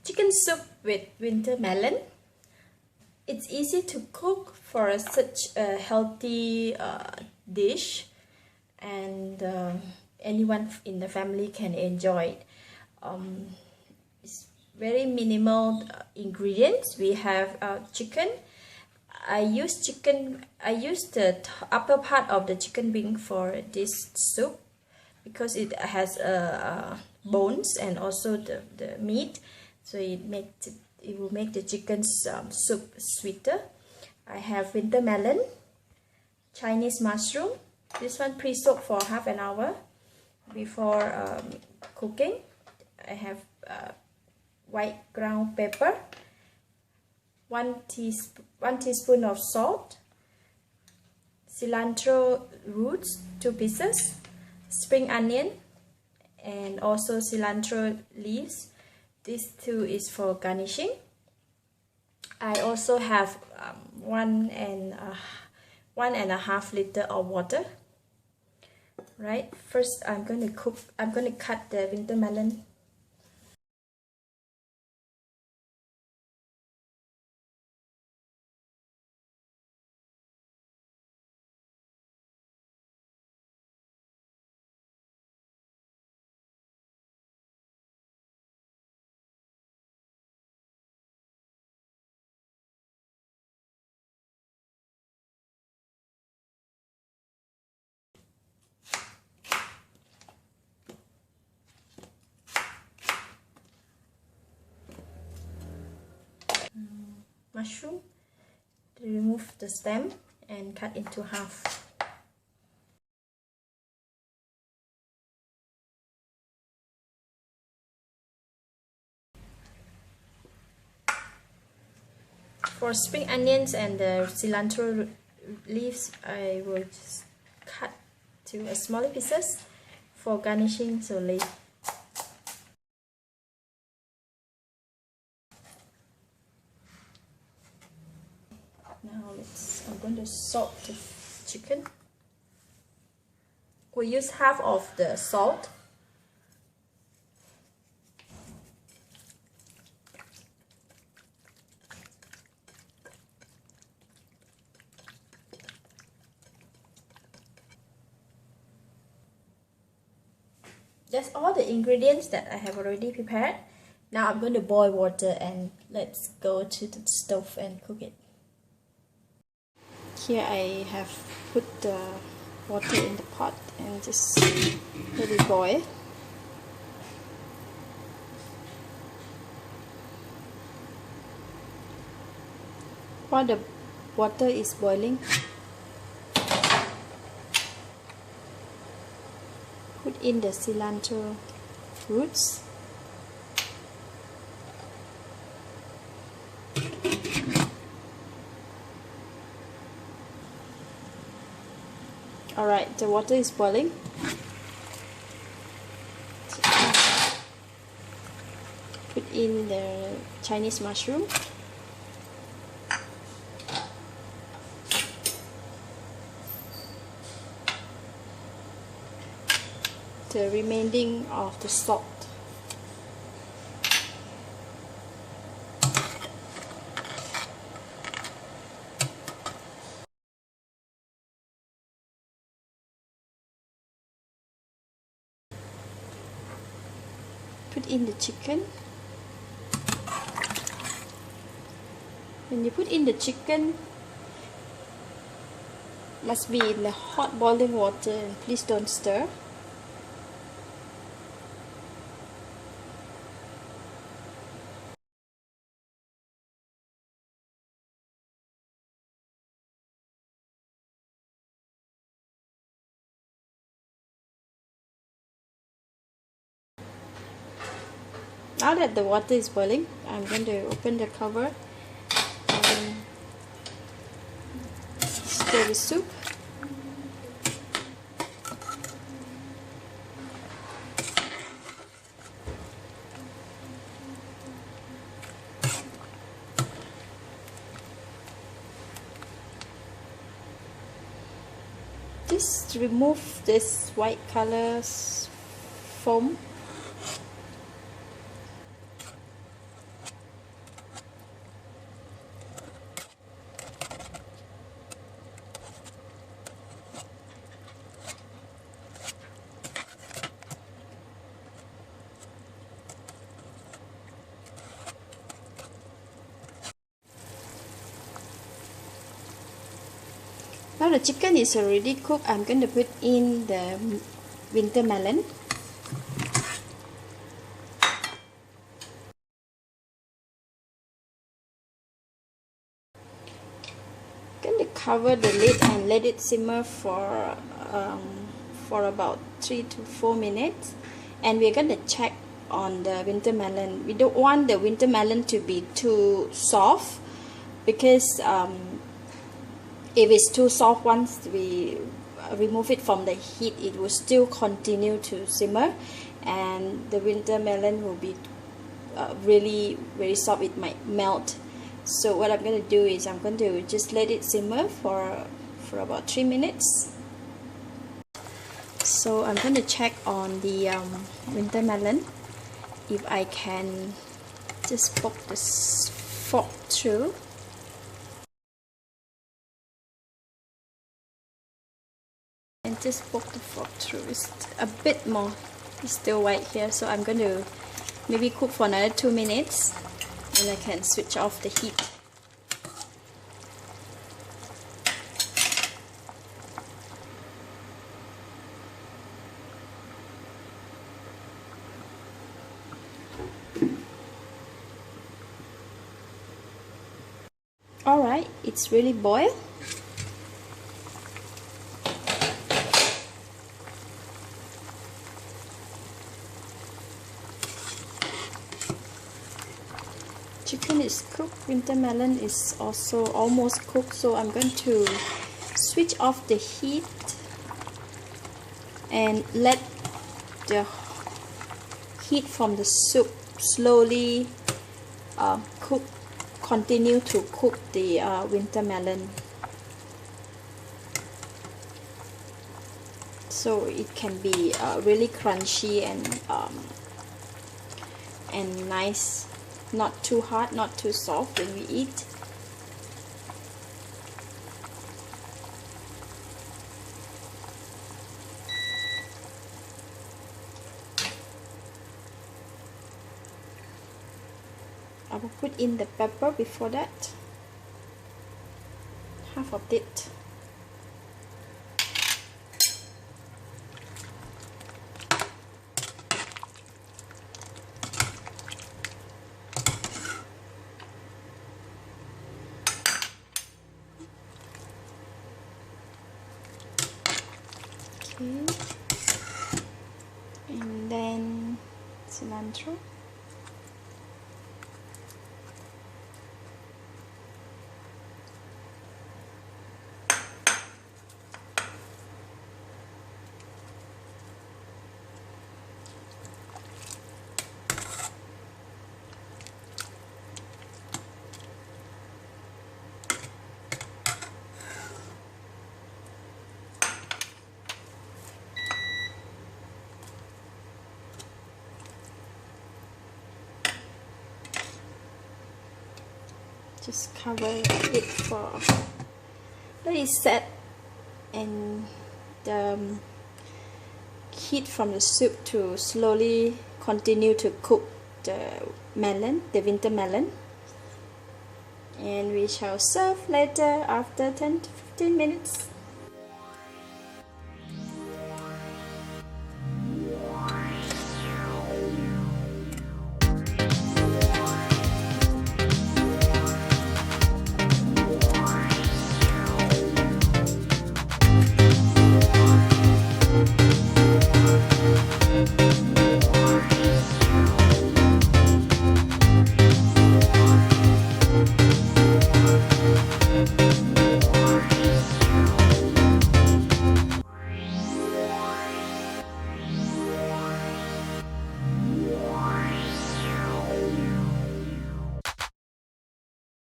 Chicken soup with winter melon. It's easy to cook for such a healthy dish, and anyone in the family can enjoy it. It's very minimal ingredients. We have chicken. I use the upper part of the chicken wing for this soup because it has bones and also the meat, so it will make the chicken's soup sweeter. I have winter melon, Chinese mushroom. This one pre-soaked for half an hour before cooking. I have white ground pepper, 1 teaspoon of salt, cilantro roots 2 pieces, spring onion, and also cilantro leaves. These 2 is for garnishing. I also have 1.5 liter of water. Right, first I'm going to cut the winter melon. Mushroom, remove the stem and cut into half. For spring onions and the cilantro leaves, I will just cut to smaller pieces for garnishing, so later. Now I'm going to salt the chicken. We'll use half of the salt. That's all the ingredients that I have already prepared. Now I'm going to boil water and let's go to the stove and cook it. Here I have put the water in the pot and just let it boil. While the water is boiling, put in the cilantro roots. Alright, the water is boiling. Put in the Chinese mushroom. The remaining of the salt. Put in the chicken. When you put in the chicken, must be in the hot boiling water, and please don't stir. Now that the water is boiling, I'm going to open the cover and stir the soup. Just remove this white color foam. Now the chicken is already cooked. I'm going to put in the winter melon. Going to cover the lid and let it simmer for about 3 to 4 minutes, and we're going to check on the winter melon. We don't want the winter melon to be too soft, because if it's too soft, once we remove it from the heat, it will still continue to simmer, and the winter melon will be really very soft. It might melt. So what I'm going to do is I'm going to just let it simmer for about 3 minutes. So I'm going to check on the winter melon if I can just poke this fork through. And just poke the fork through. It's a bit more, it's still white here, so I'm going to maybe cook for another 2 minutes, and I can switch off the heat. Alright, it's really boiled. Chicken is cooked, winter melon is also almost cooked, so I'm going to switch off the heat and let the heat from the soup slowly continue to cook the winter melon, so it can be really crunchy and nice. Not too hard, not too soft when we eat. I will put in the pepper before that, half of it. Okay, and then cilantro. Just cover it for, let it set, and the heat from the soup to slowly continue to cook the melon, the winter melon, and we shall serve later after 10 to 15 minutes.